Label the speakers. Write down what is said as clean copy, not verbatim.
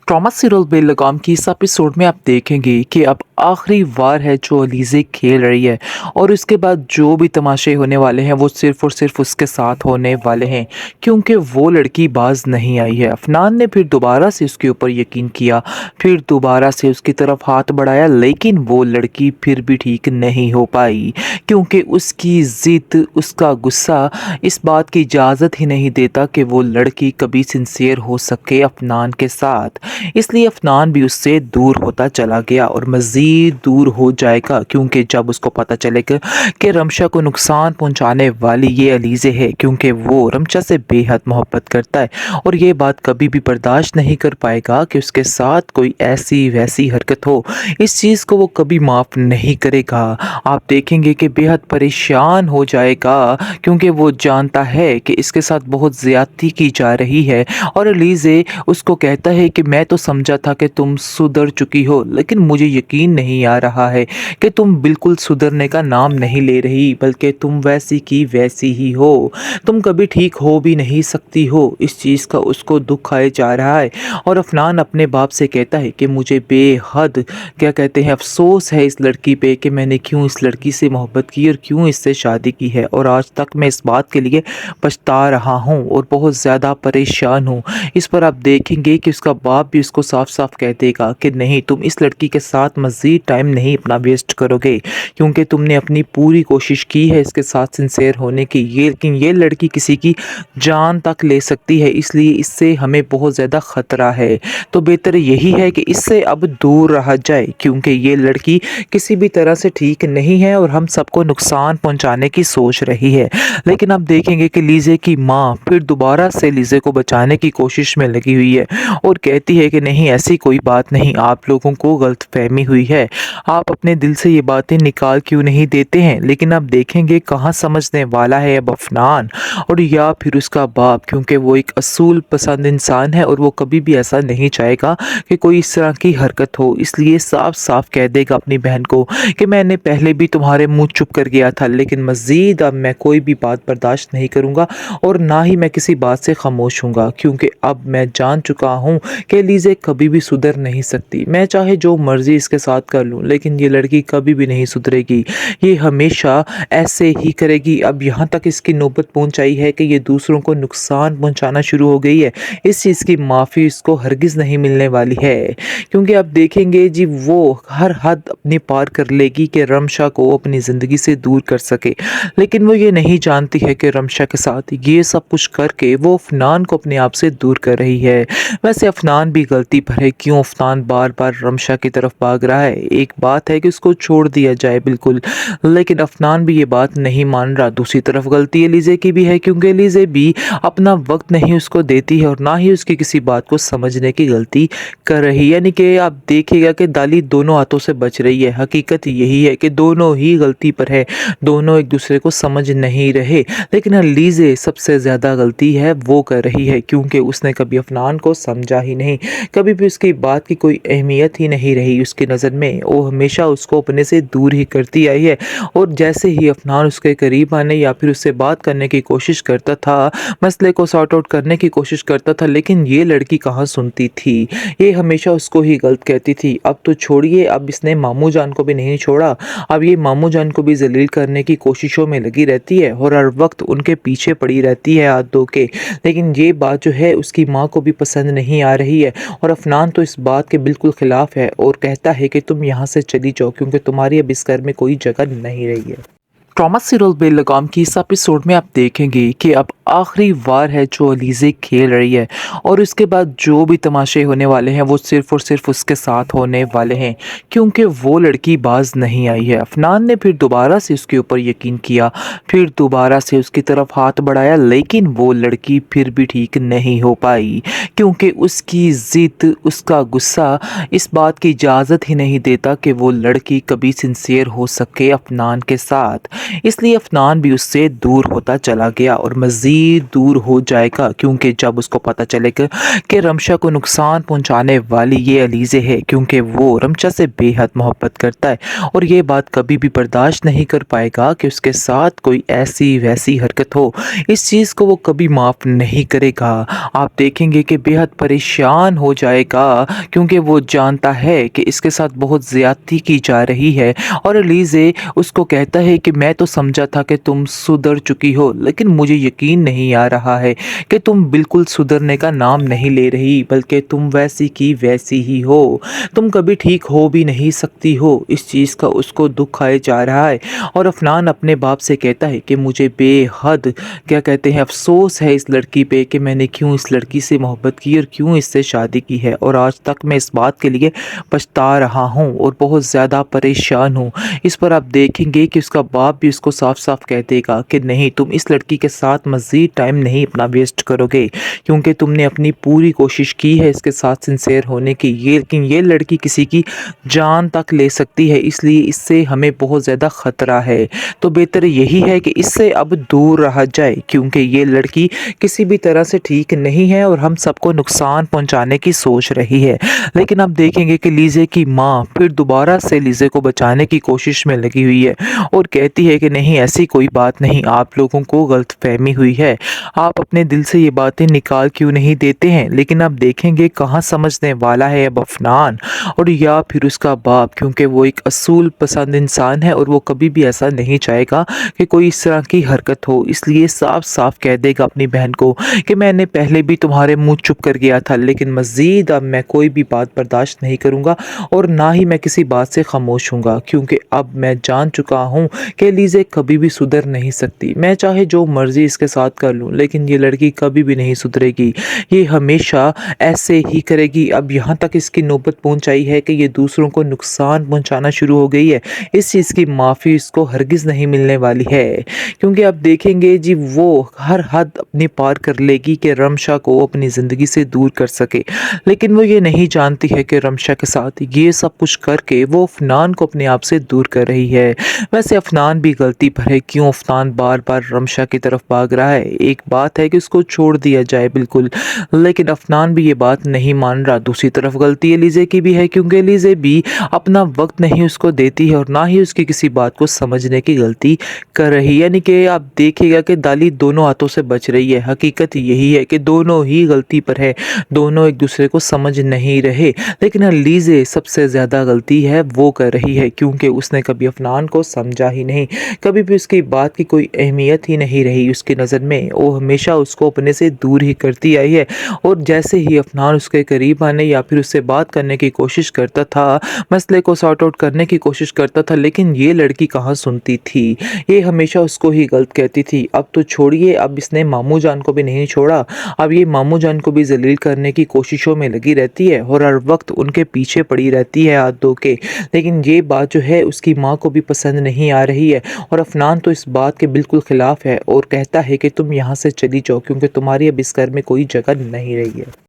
Speaker 1: Trauma serial बेलगाम की इस episode में आप देखेंगे कि अब आखिरी वार है जो अलीज़े खेल रही है और उसके बाद जो भी तमाशे होने वाले हैं वो सिर्फ और सिर्फ उसके साथ होने वाले हैं क्योंकि वो लड़की बाज नहीं आई है। अफनान ने फिर दोबारा से उसके ऊपर यकीन किया, फिर दोबारा से उसकी तरफ हाथ बढ़ाया, लेकिन वो लड़की फिर भी ठीक नहीं हो पाई क्योंकि उसकी ज़िद, उसका गुस्सा इस बात की इजाज़त ही नहीं देता कि वो लड़की कभी सिंसियर हो सके अफनान के साथ। इसलिए अफनान भी उससे दूर होता चला गया और मज़ीद दूर हो जाएगा क्योंकि जब उसको पता चलेगा कि रमशा को नुकसान पहुंचाने वाली ये अलीज़े है, क्योंकि वो रमशा से बेहद मोहब्बत करता है और ये बात कभी भी बर्दाश्त नहीं कर पाएगा कि उसके साथ कोई ऐसी वैसी हरकत हो। इस चीज़ को वो कभी माफ़ नहीं करेगा। आप देखेंगे कि बेहद परेशान हो जाएगा क्योंकि वो जानता है कि इसके साथ बहुत ज़्यादती की जा रही है और अलीज़े उसको कहता है कि मैं तो समझा था कि तुम सुधर चुकी हो, लेकिन मुझे यकीन नहीं आ रहा है कि तुम बिल्कुल सुधरने का नाम नहीं ले रही, बल्कि तुम वैसी की वैसी ही हो। तुम कभी ठीक हो भी नहीं सकती हो। इस चीज़ का उसको दुख आए जा रहा है और अफनान अपने बाप से कहता है कि मुझे बेहद क्या कहते हैं अफसोस है इस लड़की पे कि मैंने क्यों इस लड़की से मोहब्बत की और क्यों इससे शादी की है, और आज तक मैं इस बात के लिए पछता रहा हूँ और बहुत ज़्यादा परेशान हूँ। इस पर आप देखेंगे कि उसका बाप भी उसको साफ साफ कह देगा कि नहीं, तुम इस लड़की के साथ मज़ीद टाइम नहीं अपना वेस्ट करोगे क्योंकि तुमने अपनी पूरी कोशिश की है इसके साथ सिंसियर होने की, लेकिन ये लड़की किसी की जान तक ले सकती है, इसलिए इससे हमें बहुत ज़्यादा ख़तरा है। तो बेहतर यही है कि इससे अब दूर रहा जाए क्योंकि ये लड़की किसी भी तरह से ठीक नहीं है और हम सबको नुकसान पहुंचाने की सोच रही है। लेकिन आप देखेंगे कि लीज़े की माँ फिर दोबारा से लीज़े को बचाने की कोशिश में लगी हुई है और कहती है कि नहीं, ऐसी कोई बात नहीं, आप लोगों को गलतफहमी हुई है, आप अपने दिल से ये बातें निकाल क्यों नहीं देते हैं। लेकिन आप देखेंगे कहाँ समझने वाला है अब अफनान और या फिर उसका बाप, क्योंकि वो एक असूल पसंद इंसान है और वो कभी भी ऐसा नहीं चाहेगा कि कोई इस तरह की हरकत हो। इसलिए साफ साफ कह देगा अपनी बहन को कि मैंने पहले भी तुम्हारे मुंह चुप कर गया था, लेकिन मज़ीद अब मैं कोई भी बात बर्दाश्त नहीं करूँगा और ना ही मैं किसी बात से खामोश हूँगा क्योंकि अब मैं जान चुका हूँ कि लीज़े कभी भी सुधर नहीं सकती। मैं चाहे जो मर्ज़ी इसके साथ कर लूँ, लेकिन ये लड़की कभी भी नहीं सुधरेगी, ये हमेशा ऐसे ही करेगी। अब यहाँ तक इसकी नौबत पहुँच आई है कि ये दूसरों को नुकसान पहुँचाना शुरू हो गई है। इस चीज़ की माफ़ी इसको हरगिज़ नहीं मिलने वाली है क्योंकि आप देखेंगे जी वो हर हद अपनी पार कर लेगी कि रमशा को अपनी ज़िंदगी से दूर कर सके, लेकिन वो ये नहीं जानती है कि रमशा के साथ ये सब कुछ करके वो अफनान को अपने आप से दूर कर रही है। वैसे अफनान भी गलती पर है, क्यों अफनान बार बार रमशा की तरफ भाग रहा है। एक बात है कि उसको छोड़ दिया जाए बिल्कुल, लेकिन अफनान भी ये बात नहीं मान रहा। दूसरी तरफ गलती एलिज़े की भी है क्योंकि एलिज़े भी अपना वक्त नहीं उसको देती है और ना ही उसकी किसी बात को समझने की गलती कर रही है। यानी कि आप देखिएगा कि दाली दोनों हाथों से बच रही है। हकीकत यही है कि दोनों ही गलती पर है, दोनों एक दूसरे को समझ नहीं रहे, लेकिन एलिज़े सबसे ज़्यादा गलती है वो कर रही है क्योंकि उसने कभी अफनान को समझा ही नहीं, कभी भी उसकी बात की कोई अहमियत ही नहीं रही उसकी नज़र में। वो हमेशा उसको अपने से दूर ही करती आई है और जैसे ही अफनान उसके करीब आने या फिर उससे बात करने की कोशिश करता था, मसले को सॉर्ट आउट करने की कोशिश करता था, लेकिन ये लड़की कहाँ सुनती थी। ये हमेशा उसको ही गलत कहती थी। अब तो छोड़िए, अब इसने मामू जान को भी नहीं छोड़ा, अब ये मामू जान को भी जलील करने की कोशिशों में लगी रहती है और हर वक्त उनके पीछे पड़ी रहती है हाथ धो के। लेकिन ये बात जो है उसकी माँ को भी पसंद नहीं आ रही है और अफनान तो इस बात के बिल्कुल ख़िलाफ़ है और कहता है कि तुम यहाँ से चली जाओ क्योंकि तुम्हारी अब इस घर में कोई जगह नहीं रही है। ट्रॉमा सीरियल बेलगाम की इस एपिसोड में आप देखेंगे कि अब आखिरी वार है जो अलीज़े खेल रही है और उसके बाद जो भी तमाशे होने वाले हैं वो सिर्फ और सिर्फ उसके साथ होने वाले हैं क्योंकि वो लड़की बाज नहीं आई है। अफनान ने फिर दोबारा से उसके ऊपर यकीन किया, फिर दोबारा से उसकी तरफ हाथ बढ़ाया, लेकिन वो लड़की फिर भी ठीक नहीं हो पाई क्योंकि उसकी ज़िद, उसका गुस्सा इस बात की इजाज़त ही नहीं देता कि वो लड़की कभी सिंसियर हो सके अफनान के साथ। اس لیے عفنان بھی اس سے دور ہوتا چلا گیا اور مزید دور ہو جائے گا، کیونکہ جب اس کو پتہ چلے گا کہ رمشا کو نقصان پہنچانے والی یہ علیزے ہے، کیونکہ وہ رمشا سے بے حد محبت کرتا ہے اور یہ بات کبھی بھی برداشت نہیں کر پائے گا کہ اس کے ساتھ کوئی ایسی ویسی حرکت ہو، اس چیز کو وہ کبھی معاف نہیں کرے گا۔ آپ دیکھیں گے کہ بے حد پریشان ہو جائے گا، کیونکہ وہ جانتا ہے کہ اس کے ساتھ بہت زیادتی کی جا رہی ہے، اور علیزے اس کو کہتا ہے کہ میں تو سمجھا تھا کہ تم سدھر چکی ہو، لیکن مجھے یقین نہیں آ رہا ہے کہ تم بالکل سدھرنے کا نام نہیں لے رہی، بلکہ تم ویسی کی ویسی ہی ہو، تم کبھی ٹھیک ہو بھی نہیں سکتی ہو۔ اس چیز کا اس کو دکھ آئے جا رہا ہے، اور عفنان اپنے باپ سے کہتا ہے کہ مجھے بے حد کیا کہتے ہیں افسوس ہے اس لڑکی پہ کہ میں نے کیوں اس لڑکی سے محبت کی اور کیوں اس سے شادی کی ہے، اور آج تک میں اس بات کے لیے پچھتا رہا ہوں اور بہت زیادہ پریشان ہوں۔ اس پر آپ دیکھیں گے کہ اس کا باپ بھی اس کو صاف صاف کہہ دے گا کہ نہیں، تم اس لڑکی کے ساتھ مزید ٹائم نہیں اپنا ویسٹ کرو گے، کیونکہ تم نے اپنی پوری کوشش کی ہے اس کے ساتھ سنسیئر ہونے کی، لیکن یہ لڑکی کسی کی جان تک لے سکتی ہے، اس لیے اس سے ہمیں بہت زیادہ خطرہ ہے، تو بہتر یہی ہے کہ اس سے اب دور رہا جائے، کیونکہ یہ لڑکی کسی بھی طرح سے ٹھیک نہیں ہے اور ہم سب کو نقصان پہنچانے کی سوچ رہی ہے۔ لیکن آپ دیکھیں گے کہ لیزے کی ماں پھر دوبارہ سے لیزے کو بچانے کی کوشش میں لگی ہوئی ہے اور کہتی ہے کہ نہیں، ایسی کوئی بات نہیں، آپ لوگوں کو غلط فہمی ہوئی ہے، آپ اپنے دل سے یہ باتیں نکال کیوں نہیں دیتے ہیں۔ لیکن آپ دیکھیں گے کہاں سمجھنے والا ہے اب عفنان اور یا پھر اس کا باپ، کیونکہ وہ ایک اصول پسند انسان ہے اور وہ کبھی بھی ایسا نہیں چاہے گا کہ کوئی اس طرح کی حرکت ہو، اس لیے صاف صاف کہہ دے گا اپنی بہن کو کہ میں نے پہلے بھی تمہارے منہ چپ کر گیا تھا، لیکن مزید اب میں کوئی بھی بات برداشت نہیں کروں گا اور نہ ہی میں کسی بات سے خاموش ہوں گا، کیونکہ اب میں جان چکا ہوں کہ لیزے کبھی بھی سدھر نہیں سکتی، میں چاہے جو مرضی اس کے ساتھ کر لوں، لیکن یہ لڑکی کبھی بھی نہیں سدھرے گی، یہ ہمیشہ ایسے ہی کرے گی۔ اب یہاں تک اس کی نوبت پہنچائی ہے کہ یہ دوسروں کو نقصان پہنچانا شروع ہو گئی ہے، اس چیز کی معافی اس کو ہرگز نہیں ملنے والی ہے، کیونکہ آپ دیکھیں گے جی وہ ہر حد اپنی پار کر لے گی کہ رمشا کو اپنی زندگی سے دور کر سکے، لیکن وہ یہ نہیں جانتی ہے کہ رمشا کے ساتھ یہ سب کچھ کر کے وہ عفنان کو اپنے آپ سے دور کر رہی ہے۔ ویسے عفنان بھی غلطی پر ہے، کیوں عفنان بار بار رمشا کی طرف بھاگ رہا ہے؟ ایک بات ہے کہ اس کو چھوڑ دیا جائے بالکل، لیکن عفنان بھی یہ بات نہیں مان رہا۔ دوسری طرف غلطی لیزے کی بھی ہے، کیونکہ لیزے بھی اپنا وقت نہیں اس کو دیتی ہے اور نہ ہی اس کی کسی بات کو سمجھنے کی غلطی کر رہی ہے، یعنی کہ آپ دیکھیے گا کہ دالی دونوں ہاتھوں سے بچ رہی ہے۔ حقیقت یہی ہے کہ دونوں ہی غلطی پر ہے، دونوں ایک دوسرے کو سمجھ نہیں رہے، لیکن لیزے سب سے زیادہ غلطی ہے وہ کر رہی ہے، کیونکہ اس نے کبھی عفنان کو سمجھا ہی نہیں، کبھی بھی اس کی بات کی کوئی اہمیت ہی نہیں رہی اس کی نظر میں، وہ ہمیشہ اس کو اپنے سے دور ہی کرتی آئی ہے، اور جیسے ہی عفنان اس کے قریب آنے یا پھر اس سے بات کرنے کی کوشش کرتا تھا، مسئلے کو سارٹ آؤٹ کرنے کی کوشش کرتا تھا، لیکن یہ لڑکی کہاں سنتی تھی، یہ ہمیشہ اس کو ہی غلط کہتی تھی۔ اب تو چھوڑیے، اب اس نے ماموں جان کو بھی نہیں چھوڑا، اب یہ ماموں جان کو بھی ذلیل کرنے کی کوششوں میں لگی رہتی ہے اور ہر وقت ان کے پیچھے پڑی رہتی ہے ہاتھ دھو کے، لیکن یہ بات جو ہے اس کی ماں کو بھی پسند نہیں آ رہی ہے، اور عفنان تو اس بات کے بالکل خلاف ہے اور کہتا ہے کہ تم یہاں سے چلی جاؤ، کیونکہ تمہاری اب اس گھر میں کوئی جگہ نہیں رہی ہے۔